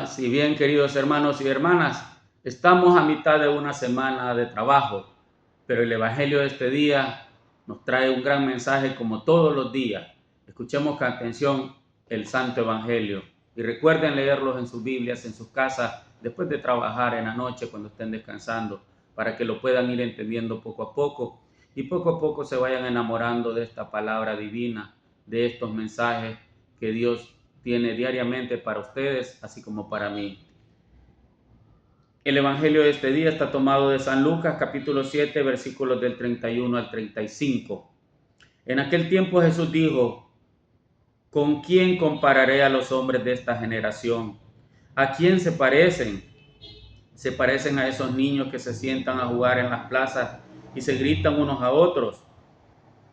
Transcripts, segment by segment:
Si bien, queridos hermanos y hermanas, estamos a mitad de una semana de trabajo, pero el Evangelio de este día nos trae un gran mensaje como todos los días. Escuchemos con atención el Santo Evangelio y recuerden leerlos en sus Biblias, en sus casas, después de trabajar en la noche cuando estén descansando, para que lo puedan ir entendiendo poco a poco y poco a poco se vayan enamorando de esta palabra divina, de estos mensajes que Dios tiene diariamente para ustedes, así como para mí. El Evangelio de este día está tomado de San Lucas, capítulo 7, versículos del 31 al 35. En aquel tiempo Jesús dijo: ¿con quién compararé a los hombres de esta generación? ¿A quién se parecen? Se parecen a esos niños que se sientan a jugar en las plazas y se gritan unos a otros.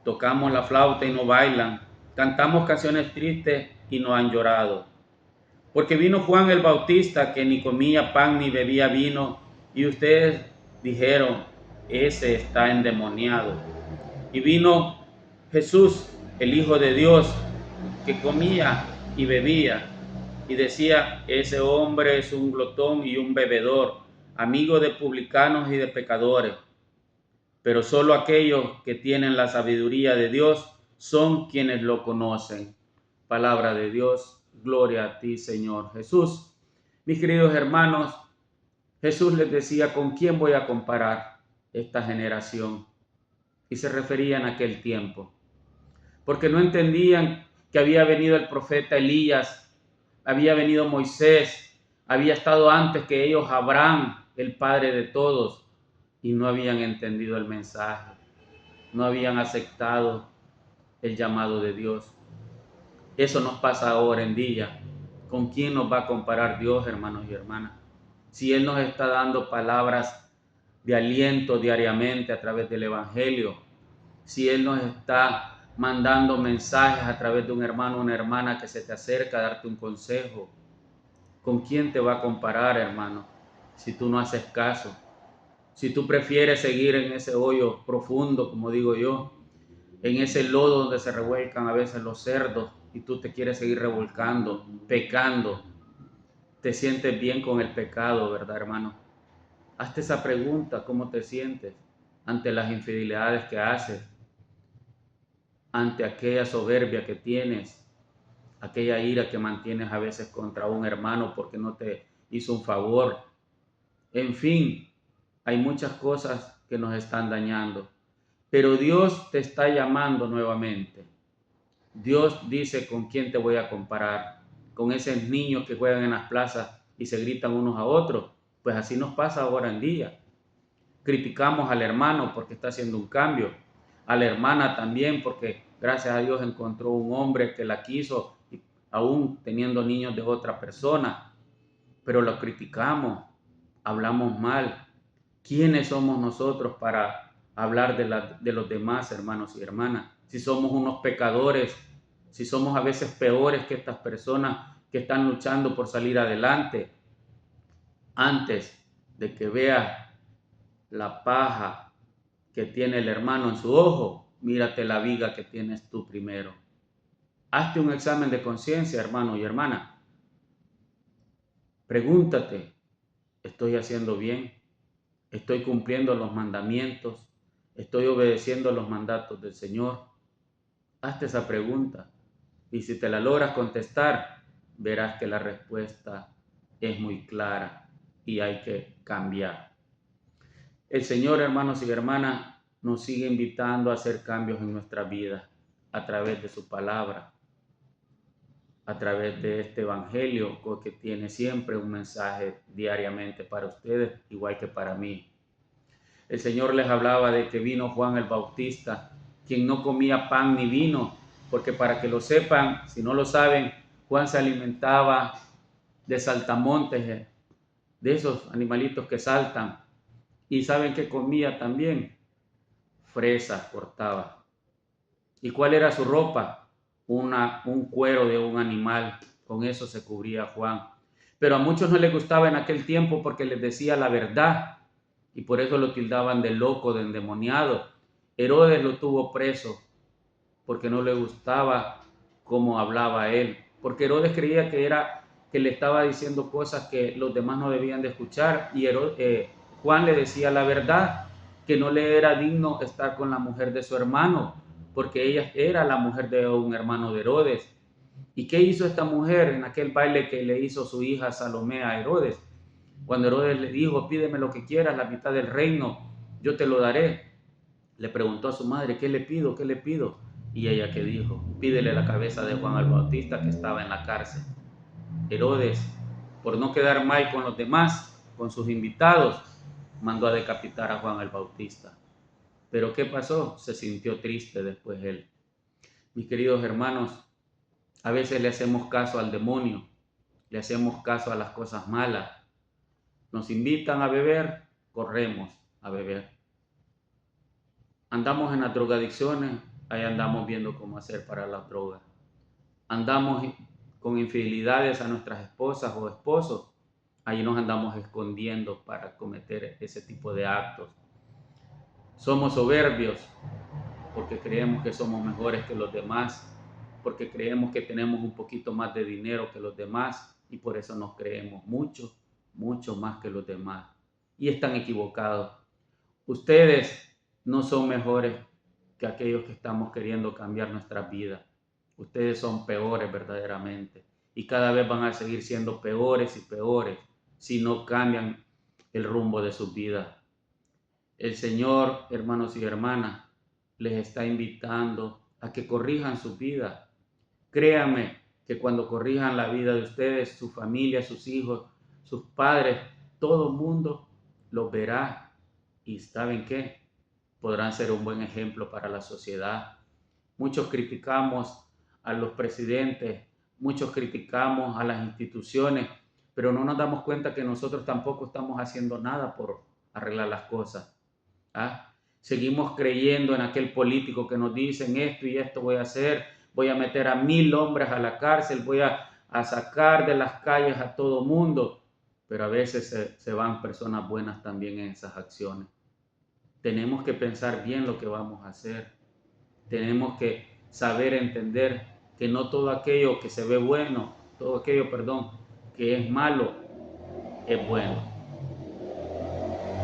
Tocamos la flauta y no bailan, cantamos canciones tristes y no han llorado. Porque vino Juan el Bautista, que ni comía pan ni bebía vino, y ustedes dijeron: ese está endemoniado. Y vino Jesús, el Hijo de Dios, que comía y bebía, y decía: ese hombre es un glotón y un bebedor, amigo de publicanos y de pecadores. Pero solo aquellos que tienen la sabiduría de Dios son quienes lo conocen. Palabra de Dios, gloria a ti, Señor Jesús. Mis queridos hermanos, Jesús les decía: ¿con quién voy a comparar esta generación? Y se refería en aquel tiempo, porque no entendían que había venido el profeta Elías, había venido Moisés, había estado antes que ellos Abraham, el padre de todos, y no habían entendido el mensaje, no habían aceptado el llamado de Dios. Eso nos pasa ahora en día. ¿Con quién nos va a comparar Dios, hermanos y hermanas? Si Él nos está dando palabras de aliento diariamente a través del Evangelio, si Él nos está mandando mensajes a través de un hermano o una hermana que se te acerca a darte un consejo, ¿con quién te va a comparar, hermano? Si tú no haces caso, si tú prefieres seguir en ese hoyo profundo, como digo yo, en ese lodo donde se revuelcan a veces los cerdos y tú te quieres seguir revolcando, pecando, te sientes bien con el pecado, ¿verdad, hermano? Hazte esa pregunta: ¿cómo te sientes ante las infidelidades que haces, ante aquella soberbia que tienes, aquella ira que mantienes a veces contra un hermano porque no te hizo un favor? En fin, hay muchas cosas que nos están dañando, pero Dios te está llamando nuevamente. Dios dice: ¿con quién te voy a comparar? ¿Con esos niños que juegan en las plazas y se gritan unos a otros? Pues así nos pasa ahora en día. Criticamos al hermano porque está haciendo un cambio, a la hermana también porque gracias a Dios encontró un hombre que la quiso, aún teniendo niños de otra persona, pero lo criticamos, hablamos mal. ¿Quiénes somos nosotros para hablar de los demás, hermanos y hermanas? Si somos unos pecadores, si somos a veces peores que estas personas que están luchando por salir adelante. Antes de que veas la paja que tiene el hermano en su ojo, mírate la viga que tienes tú primero. Hazte un examen de conciencia, hermano y hermana. Pregúntate: ¿estoy haciendo bien? ¿Estoy cumpliendo los mandamientos? ¿Estoy obedeciendo los mandatos del Señor? Hazte esa pregunta y si te la logras contestar, verás que la respuesta es muy clara y hay que cambiar. El Señor, hermanos y hermanas, nos sigue invitando a hacer cambios en nuestra vida a través de su palabra, a través de este Evangelio que tiene siempre un mensaje diariamente para ustedes, igual que para mí. El Señor les hablaba de que vino Juan el Bautista, quien no comía pan ni vino, porque para que lo sepan, si no lo saben, Juan se alimentaba de saltamontes, de esos animalitos que saltan. Y saben que comía también fresas, cortaba. ¿Y cuál era su ropa? Un cuero de un animal. Con eso se cubría Juan. Pero a muchos no les gustaba en aquel tiempo porque les decía la verdad y por eso lo tildaban de loco, de endemoniado. Herodes lo tuvo preso porque no le gustaba cómo hablaba él, porque Herodes creía que era que le estaba diciendo cosas que los demás no debían de escuchar, y Juan le decía la verdad, que no le era digno estar con la mujer de su hermano, porque ella era la mujer de un hermano de Herodes. ¿Y qué hizo esta mujer en aquel baile que le hizo su hija Salomé a Herodes? Cuando Herodes le dijo, pídeme lo que quieras, la mitad del reino, yo te lo daré. Le preguntó a su madre, ¿qué le pido? ¿Qué le pido? Y ella que dijo, pídele la cabeza de Juan el Bautista que estaba en la cárcel. Herodes, por no quedar mal con los demás, con sus invitados, mandó a decapitar a Juan el Bautista. Pero ¿qué pasó? Se sintió triste después él. Mis queridos hermanos, a veces le hacemos caso al demonio, le hacemos caso a las cosas malas. Nos invitan a beber, corremos a beber. Andamos en las drogadicciones, ahí andamos viendo cómo hacer para las drogas. Andamos con infidelidades a nuestras esposas o esposos, ahí nos andamos escondiendo para cometer ese tipo de actos. Somos soberbios porque creemos que somos mejores que los demás, porque creemos que tenemos un poquito más de dinero que los demás y por eso nos creemos mucho, mucho más que los demás. Y están equivocados. Ustedes no son mejores que aquellos que estamos queriendo cambiar nuestras vidas. Ustedes son peores verdaderamente y cada vez van a seguir siendo peores y peores si no cambian el rumbo de sus vidas. El Señor, hermanos y hermanas, les está invitando a que corrijan su vida. Créanme que cuando corrijan la vida de ustedes, su familia, sus hijos, sus padres, todo el mundo los verá y ¿saben qué? Podrán ser un buen ejemplo para la sociedad. Muchos criticamos a los presidentes, muchos criticamos a las instituciones, pero no nos damos cuenta que nosotros tampoco estamos haciendo nada por arreglar las cosas. ¿Ah? Seguimos creyendo en aquel político que nos dicen esto y esto voy a hacer, voy a meter a 1000 hombres a la cárcel, voy a sacar de las calles a todo mundo, pero a veces se van personas buenas también en esas acciones. Tenemos que pensar bien lo que vamos a hacer, tenemos que saber entender que no todo aquello que se ve bueno, todo aquello, que es malo, es bueno.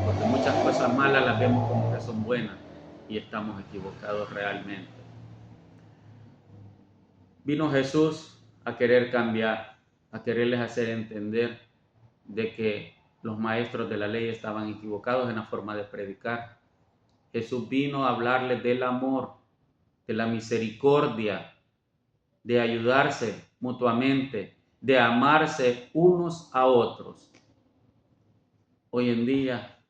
Porque muchas cosas malas las vemos como que son buenas y estamos equivocados realmente. Vino Jesús a querer cambiar, a quererles hacer entender de que los maestros de la ley estaban equivocados en la forma de predicar. Jesús vino a hablarles del amor, de la misericordia, de ayudarse mutuamente, de amarse unos a otros. Hoy en día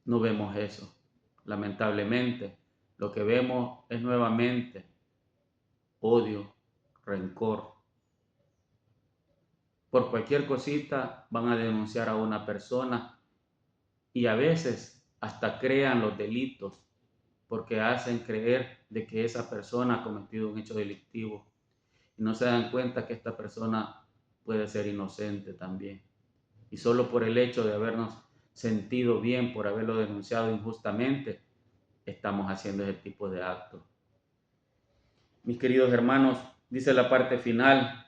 no vemos eso, lamentablemente. Lo que vemos es nuevamente odio, rencor. Por cualquier cosita van a denunciar a una persona y a veces hasta crean los delitos porque hacen creer de que esa persona ha cometido un hecho delictivo y no se dan cuenta que esta persona puede ser inocente también. Y solo por el hecho de habernos sentido bien, por haberlo denunciado injustamente, estamos haciendo ese tipo de actos. Mis queridos hermanos, dice la parte final,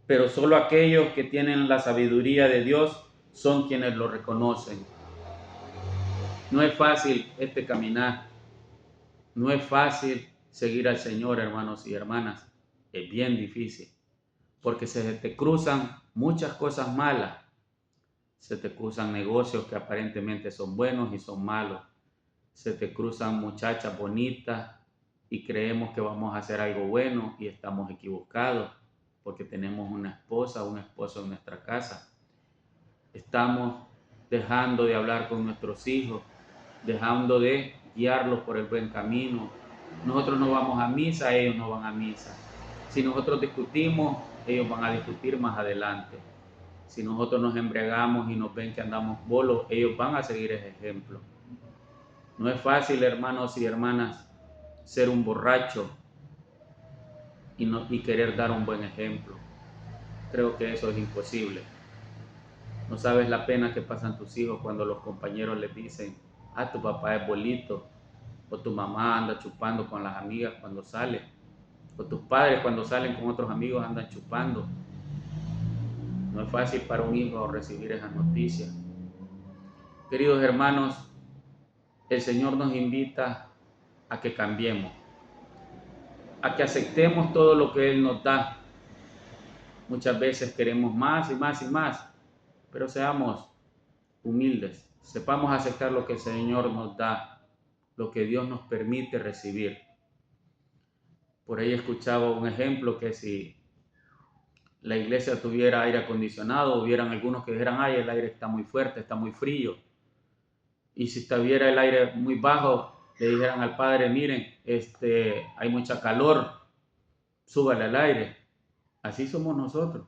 pero solo aquellos que tienen la sabiduría de Dios son quienes lo reconocen. No es fácil este caminar, no es fácil seguir al Señor, hermanos y hermanas, es bien difícil, porque se te cruzan muchas cosas malas, se te cruzan negocios que aparentemente son buenos y son malos, se te cruzan muchachas bonitas y creemos que vamos a hacer algo bueno y estamos equivocados porque tenemos una esposa o un esposo en nuestra casa. Estamos dejando de hablar con nuestros hijos, dejando de guiarlos por el buen camino. Nosotros no vamos a misa, ellos no van a misa. Si nosotros discutimos, ellos van a discutir más adelante. Si nosotros nos embriagamos y nos ven que andamos bolos, ellos van a seguir ese ejemplo. No es fácil, hermanos y hermanas, ser un borracho y querer dar un buen ejemplo. Creo que eso es imposible. No sabes la pena que pasan tus hijos cuando los compañeros les dicen, tu papá es bolito, o tu mamá anda chupando con las amigas cuando sale, o tus padres cuando salen con otros amigos andan chupando. No es fácil para un hijo recibir esa noticia. Queridos hermanos, el Señor nos invita a que cambiemos, a que aceptemos todo lo que Él nos da. Muchas veces queremos más y más y más, pero seamos humildes, sepamos aceptar lo que el Señor nos da, lo que Dios nos permite recibir. Por ahí escuchaba un ejemplo que si la iglesia tuviera aire acondicionado, hubieran algunos que dijeran, ay, el aire está muy fuerte, está muy frío. Y si estuviera el aire muy bajo, le dijeran al padre, miren, hay mucha calor, súbale al aire. Así somos nosotros.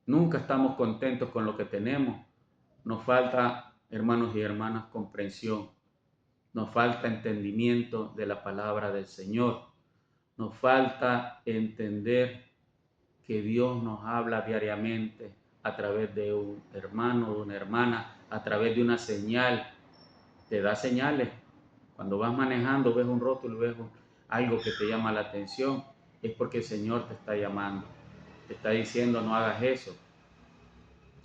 Nunca estamos contentos con lo que tenemos. Nos falta, hermanos y hermanas, comprensión. Nos falta entendimiento de la palabra del Señor. Nos falta entender que Dios nos habla diariamente a través de un hermano, de una hermana, a través de una señal. Te da señales. Cuando vas manejando, ves un rótulo, ves algo que te llama la atención, es porque el Señor te está llamando. Te está diciendo, no hagas eso.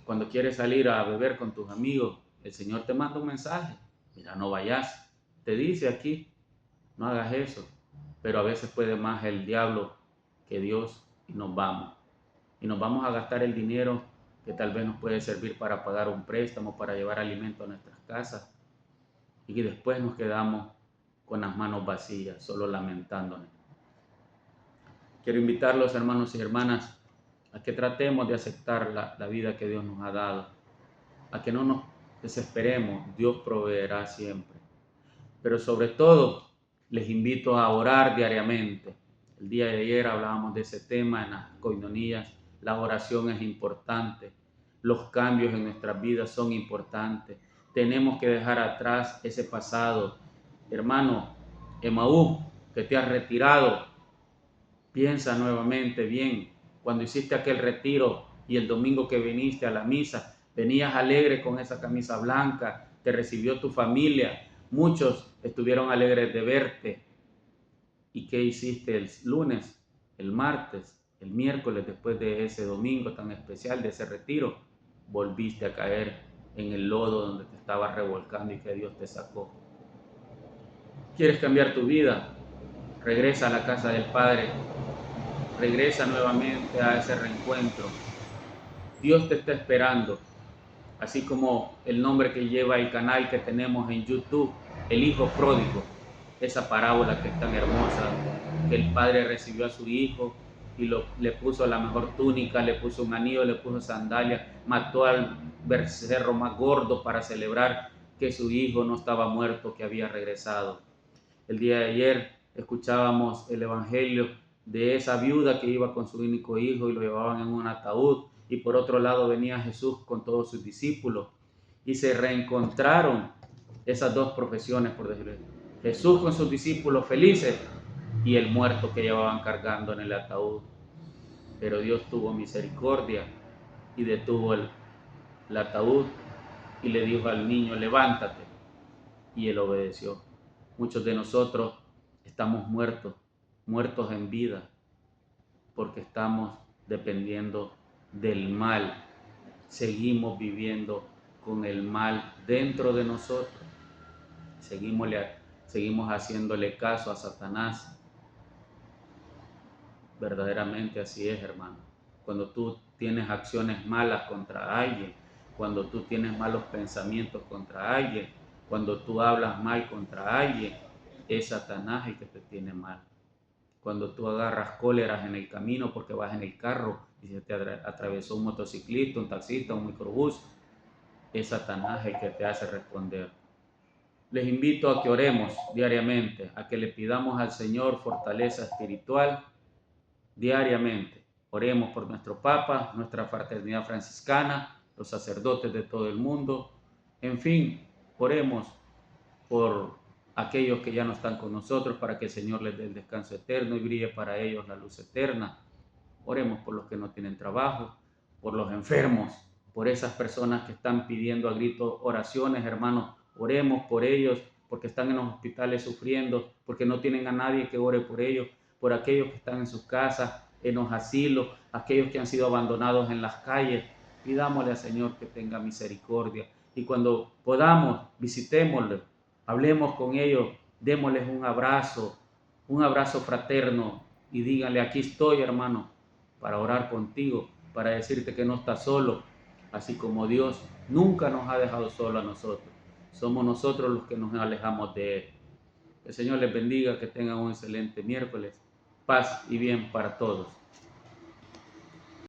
Cuando quieres salir a beber con tus amigos, el Señor te manda un mensaje. Mira, no vayas. Te dice aquí, no hagas eso. Pero a veces puede más el diablo que Dios y nos vamos. Y nos vamos a gastar el dinero que tal vez nos puede servir para pagar un préstamo, para llevar alimento a nuestras casas. Y después nos quedamos con las manos vacías, solo lamentándonos. Quiero invitarlos, hermanos y hermanas, a que tratemos de aceptar la vida que Dios nos ha dado, a que no nos desesperemos, Dios proveerá siempre. Pero sobre todo, les invito a orar diariamente. El día de ayer hablábamos de ese tema en las coinonías. La oración es importante, los cambios en nuestras vidas son importantes. Tenemos que dejar atrás ese pasado. Hermano, Emaú, que te has retirado, piensa nuevamente bien. Cuando hiciste aquel retiro y el domingo que viniste a la misa, venías alegre con esa camisa blanca, te recibió tu familia, muchos estuvieron alegres de verte. ¿Y qué hiciste el lunes, el martes, el miércoles, después de ese domingo tan especial, de ese retiro? Volviste a caer en el lodo donde te estabas revolcando y que Dios te sacó. ¿Quieres cambiar tu vida? Regresa a la casa del Padre. Regresa nuevamente a ese reencuentro. Dios te está esperando, así como el nombre que lleva el canal que tenemos en YouTube, El Hijo Pródigo, esa parábola que es tan hermosa, que el padre recibió a su hijo y le puso la mejor túnica, le puso un anillo, le puso sandalias, mató al becerro más gordo para celebrar que su hijo no estaba muerto, que había regresado. El día de ayer escuchábamos el evangelio de esa viuda que iba con su único hijo y lo llevaban en un ataúd, y por otro lado venía Jesús con todos sus discípulos y se reencontraron esas dos profesiones, por decirlo así. Jesús con sus discípulos felices y el muerto que llevaban cargando en el ataúd. Pero Dios tuvo misericordia y detuvo el ataúd y le dijo al niño, levántate, y él obedeció. Muchos de nosotros estamos muertos en vida, porque estamos dependiendo del mal. Seguimos viviendo con el mal dentro de nosotros. Seguimos haciéndole caso a Satanás. Verdaderamente así es, hermano. Cuando tú tienes acciones malas contra alguien, cuando tú tienes malos pensamientos contra alguien, cuando tú hablas mal contra alguien, es Satanás el que te tiene mal. Cuando tú agarras cóleras en el camino porque vas en el carro y se te atravesó un motociclista, un taxista, un microbús, es Satanás el que te hace responder. Les invito a que oremos diariamente, a que le pidamos al Señor fortaleza espiritual diariamente. Oremos por nuestro Papa, nuestra fraternidad franciscana, los sacerdotes de todo el mundo. En fin, oremos por aquellos que ya no están con nosotros para que el Señor les dé el descanso eterno y brille para ellos la luz eterna. Oremos por los que no tienen trabajo, por los enfermos, por esas personas que están pidiendo a gritos oraciones, hermanos. Oremos por ellos porque están en los hospitales sufriendo, porque no tienen a nadie que ore por ellos, por aquellos que están en sus casas, en los asilos, aquellos que han sido abandonados en las calles. Pidámosle al Señor que tenga misericordia. Y cuando podamos, visitémosle, hablemos con ellos, démosles un abrazo fraterno y díganle, aquí estoy, hermano, para orar contigo, para decirte que no estás solo, así como Dios nunca nos ha dejado solo a nosotros. Somos nosotros los que nos alejamos de Él. Que el Señor les bendiga, que tengan un excelente miércoles. Paz y bien para todos.